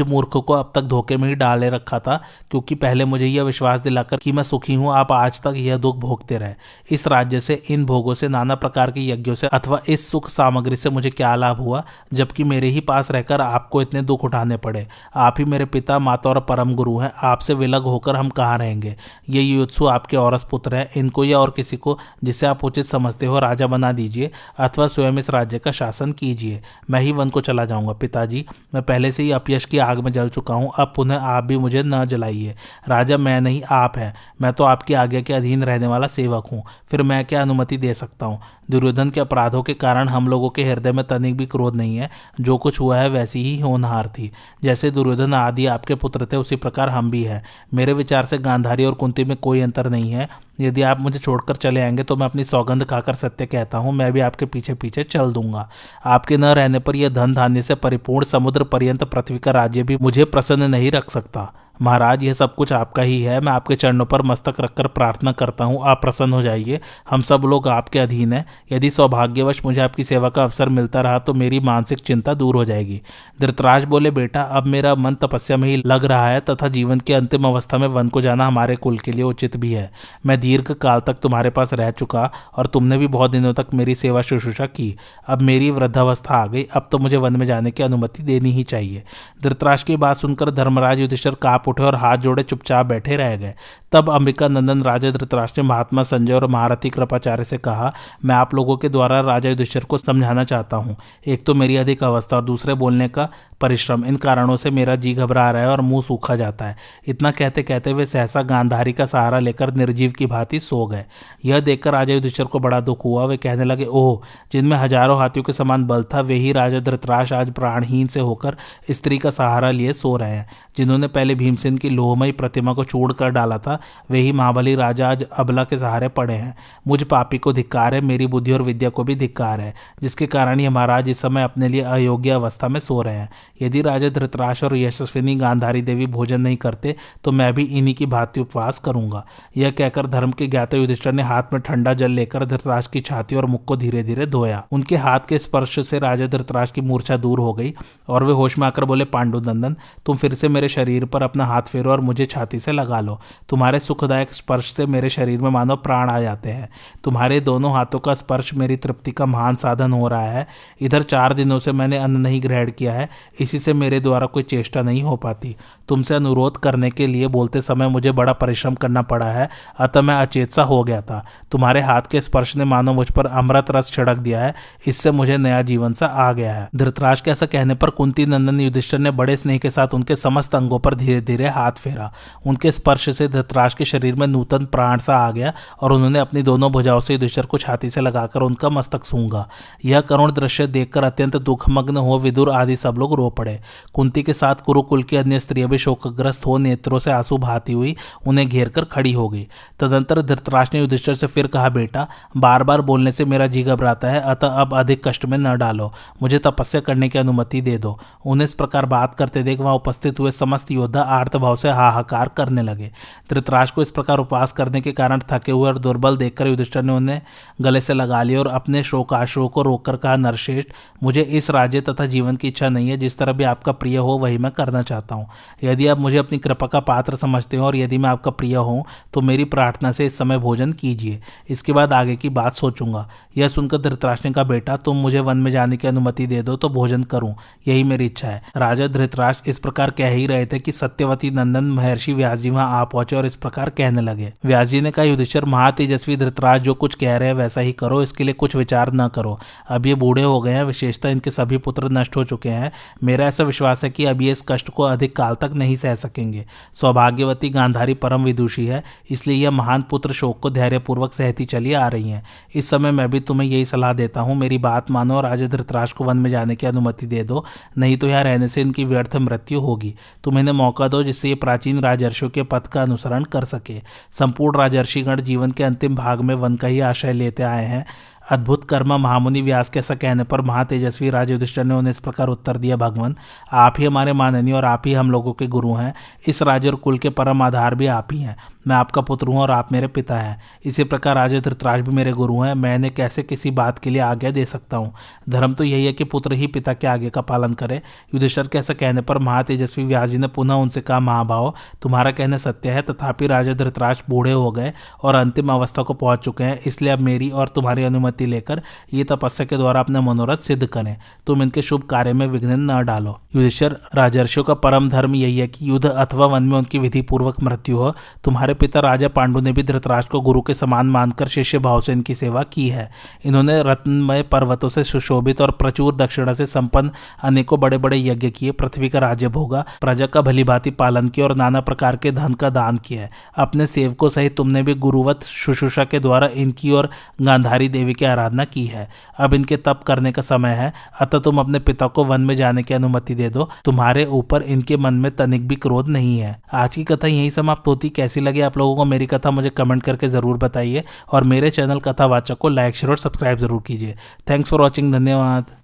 मूर्ख को अब तक धोखे में ही डाले रखा था, क्योंकि पहले मुझे यह विश्वास दिलाकर कि मैं सुखी हूं, आप आज तक यह दुख भोगते रहे। इस राज्य से, इन भोगों से, नाना प्रकार के यज्ञों से अथवा इस सुख सामग्री से मुझे क्या लाभ हुआ, जबकि मेरे ही पास रहकर आपको इतने दुख उठाने पड़े। आप ही मेरे पिता, माता और परम गुरु हैं। आपसे विलग होकर हम कहाँ रहेंगे। ये युयुत्सु आपके औरस पुत्र हैं। इनको या और किसी को जिसे आप उचित समझते हो राजा बना दीजिए, अथवा स्वयं इस राज्य का शासन कीजिए। मैं ही वन को चला जाऊंगा। पिताजी, मैं पहले से ही अपयश की आग में जल चुका हूं, अब पुनः आप भी मुझे न जलाइए। राजा मैं नहीं, आप हैं। मैं तो आपकी आज्ञा के अधीन रहने वाला सेवक हूँ, फिर मैं क्या अनुमति दे सकता हूँ। दुर्योधन के अपराधों के कारण हम लोगों के हृदय में तनिक भी क्रोध नहीं है। जो कुछ हुआ है वैसी ही होनहार थी। जैसे दुर्योधन आदि आपके पुत्र थे, उसी प्रकार हम भी हैं। मेरे विचार से गांधारी और कुंती में कोई अंतर नहीं है। यदि आप मुझे छोड़कर चले आएंगे तो मैं अपनी सौगंध खाकर सत्य कहता हूँ, मैं भी आपके पीछे पीछे चल दूंगा। आपके न रहने पर यह धन धान्य से परिपूर्ण समुद्र पर्यंत पृथ्वी का राज्य भी मुझे प्रसन्न नहीं रख सकता। महाराज, यह सब कुछ आपका ही है। मैं आपके चरणों पर मस्तक रखकर प्रार्थना करता हूँ, आप प्रसन्न हो जाइए। हम सब लोग आपके अधीन हैं। यदि सौभाग्यवश मुझे आपकी सेवा का अवसर मिलता रहा तो मेरी मानसिक चिंता दूर हो जाएगी। धृतराष्ट्र बोले, बेटा, अब मेरा मन तपस्या में ही लग रहा है तथा जीवन की अंतिम अवस्था में वन को जाना हमारे कुल के लिए उचित भी है। मैं दीर्घ काल तक तुम्हारे पास रह चुका और तुमने भी बहुत दिनों तक मेरी सेवा शुश्रूषा की। अब मेरी वृद्धावस्था आ गई, अब तो मुझे वन में जाने की अनुमति देनी ही चाहिए। धृतराष्ट्र की बात सुनकर धर्मराज युधिष्ठिर कांप उठे और हाथ जोड़े चुपचाप बैठे रह गए। तब अंबिका नंदन राजा धृतराष्ट्र ने महात्मा संजय और महारथी कृपाचार्य से कहा, मैं आप लोगों के द्वारा राजा युधिष्ठिर को समझाना चाहता हूँ। एक तो मेरी अधिक अवस्था और दूसरे बोलने का परिश्रम, इन कारणों से मेरा जी घबरा रहा है और मुंह सूखा जाता है। इतना कहते कहते वे सहसा गांधारी का सहारा लेकर निर्जीव की भांति सो गए। यह देखकर राजा युधिष्ठिर को बड़ा दुख हुआ। वे कहने लगे, ओह, जिनमें हजारों हाथियों के समान बल था, वे ही राजा धृतराष्ट्र आज प्राणहीन से होकर स्त्री का सहारा लिए सो रहे हैं। जिन्होंने पहले भीमसेन की लोहमयी प्रतिमा को चूड़ कर डाला था, वे ही महाबली राजा आज अबला के सहारे पड़े हैं। मुझ पापी को धिक्कार है, मेरी बुद्धि और विद्या को भी धिक्कार है, जिसके कारण ही महाराज इस समय अपने लिए अयोग्य अवस्था में सो रहे हैं। यदि राजा धृतराष्ट्र और यशस्विनी गांधारी देवी भोजन नहीं करते तो मैं भी इन्हीं की भांति उपवास करूंगा। यह कहकर धर्म के ज्ञाता युधिष्ठिर ने हाथ में ठंडा जल लेकर धृतराष्ट्र की छाती और मुख को धीरे धीरे धोया। उनके हाथ के स्पर्श से राजा धृतराष्ट्र की मूर्छा दूर हो गई और वे होश में आकर बोले, पांडुनंदन, तुम फिर से मेरे शरीर पर अपना हाथ फेरो और मुझे छाती से लगा लो। तुम्हारे सुखदायक स्पर्श से मेरे शरीर में मानो प्राण आ जाते हैं। तुम्हारे दोनों हाथों का स्पर्श मेरी तृप्ति का महान साधन हो रहा है। इधर 4 दिनों से मैंने अन्न नहीं ग्रहण किया है, किसी से मेरे द्वारा कोई चेष्टा नहीं हो पाती। तुमसे अनुरोध करने के लिए बोलते समय मुझे बड़ा परिश्रम करना पड़ा है, अतः मैं अचेत सा हो गया था। तुम्हारे हाथ के स्पर्श ने मानो मुझ पर अमृत रस छिड़क दिया है, इससे मुझे नया जीवन सा आ गया है। धृतराष्ट्र के ऐसा कहने पर कुंती नंदन युधिष्ठिर ने बड़े स्नेह के साथ उनके समस्त अंगों पर धीरे धीरे हाथ फेरा। उनके स्पर्श से धृतराष्ट्र के शरीर में नूतन प्राण सा आ गया और उन्होंने अपनी दोनों भुजाओं से युधिष्ठिर को छाती से लगाकर उनका मस्तक सूंघा। यह करुण दृश्य देखकर अत्यंत दुखमग्न हो विदुर आदि सब लोग रो पड़े। कुंती के साथ कुरुकुल की अन्य स्त्रियां भी शोकग्रस्त हो नेत्रों से आंसू बहाती हुई उन्हें घेर कर खड़ी हो गई। तदंतर धृतराष्ट्र ने युधिष्ठिर से फिर कहा, बेटा, बार बार बोलने से मेरा जी घबराता है, अतः अब अधिक कष्ट में न डालो, मुझे तपस्या करने की अनुमति दे दो। उन्हें इस प्रकार बात करते देख वहां उपस्थित हुए समस्त योद्धा आर्तभाव से हाहाकार करने लगे। धृतराष्ट्र को इस प्रकार उपवास करने के कारण थके हुए और दुर्बल देखकर युधिष्ठिर ने उन्हें गले से लगा लिया और अपने शोकाश्रुओं को रोककर कहा, नरश्रेष्ठ, मुझे इस राज्य तथा जीवन की इच्छा नहीं है। जिस तरह भी आपका प्रिय हो वही मैं करना चाहता हूँ। यदि आप मुझे अपनी कृपा का पात्र समझते हो और यदि मैं आपका प्रिय हूँ तो मेरी प्रार्थना से इस समय भोजन कीजिए, इसके बाद आगे की बात सोचूंगा। यह सुनकर धृतराष्ट्र ने कहा, बेटा, तुम मुझे वन में जाने की अनुमति दे दो तो भोजन करूं, यही मेरी इच्छा है। राजा धृतराष्ट्र इस प्रकार कह ही रहे थे कि सत्यवती नंदन महर्षि व्यास जी वहां आ पहुंचे और इस प्रकार कहने लगे। व्यास जी ने कहा, युधिष्ठिर, महातेजस्वी धृतराष्ट्र जो कुछ कह रहे हैं वैसा ही करो, इसके लिए कुछ विचार न करो। अब ये बूढ़े हो गए हैं, विशेषतः इनके सभी पुत्र नष्ट हो चुके हैं। मेरा ऐसा विश्वास है कि अब ये इस कष्ट को अधिक काल तक नहीं सह सकेंगे। सौभाग्यवती गांधारी परम विदुषी है, इसलिए यह महान पुत्र शोक को धैर्यपूर्वक सहती चली आ रही हैं। इस समय मैं भी तुम्हें यही सलाह देता हूँ, मेरी बात मानो और राजा धृतराष्ट्र को वन में जाने की अनुमति दे दो, नहीं तो यहाँ रहने से इनकी व्यर्थ मृत्यु होगी। तुम इन्हें मौका दो जिससे ये प्राचीन राजर्षियों के पथ का अनुसरण कर सके। संपूर्ण राजर्षिगण जीवन के अंतिम भाग में वन का ही आश्रय लेते आए हैं। अद्भुत कर्मा महामुनि व्यास के ऐसा कहने पर महातेजस्वी राजा युधिष्ठिर ने उन्हें इस प्रकार उत्तर दिया, भगवान, आप ही हमारे माननीय और आप ही हम लोगों के गुरु हैं। इस राज्य और कुल के परम आधार भी आप ही हैं। मैं आपका पुत्र हूँ और आप मेरे पिता हैं। इसी प्रकार राजा धृतराष्ट्र भी मेरे गुरु हैं। मैं इन्हें कैसे किसी बात के लिए आज्ञा दे सकता हूँ? धर्म तो यही है कि पुत्र ही पिता के आगे का पालन करे। युधिष्ठिर के ऐसा कहने पर महातेजस्वी व्यास जी ने पुनः उनसे कहा, महाभाव, तुम्हारा कहना सत्य है, तथापि राजा धृतराष्ट्र बूढ़े हो गए और अंतिम अवस्था को पहुंच चुके हैं, इसलिए अब मेरी और तुम्हारी अनुमति लेकर ये तपस्या के द्वारा अपने मनोरथ सिद्ध करें। तुम इनके शुभ कार्य में विघ्न न डालो। युधिष्ठिर, राजर्षियों का परम धर्म यही है कि युद्ध अथवा वन में उनकी विधि पूर्वक मृत्यु हो। तुम्हारे पिता राजा पांडु ने भी धृतराष्ट्र को गुरु के समान मानकर शिष्य भाव से इनकी सेवा की है। इन्होंने रत्नमय पर्वतों से सुशोभित और प्रचुर दक्षिणा से संपन्न अनेकों बड़े बड़े यज्ञ किए, पृथ्वी का राज्य भोगा, प्रजा का भलीभांति पालन किया और नाना प्रकार के धन का दान किया है। अपने सेवकों सहित तुमने भी गुरुवत शुश्रूषा के द्वारा इनकी और गांधारी देवी की आराधना की है। अब इनके तप करने का समय है, अतः तुम अपने पिता को वन में जाने की अनुमति दे दो। तुम्हारे ऊपर इनके मन में तनिक भी क्रोध नहीं है। आज की कथा यही समाप्त होती। कैसी लगी आप लोगों को मेरी कथा मुझे कमेंट करके जरूर बताइए और मेरे चैनल कथावाचक को लाइक, शेयर और सब्सक्राइब जरूर कीजिए। Thanks for watching. धन्यवाद।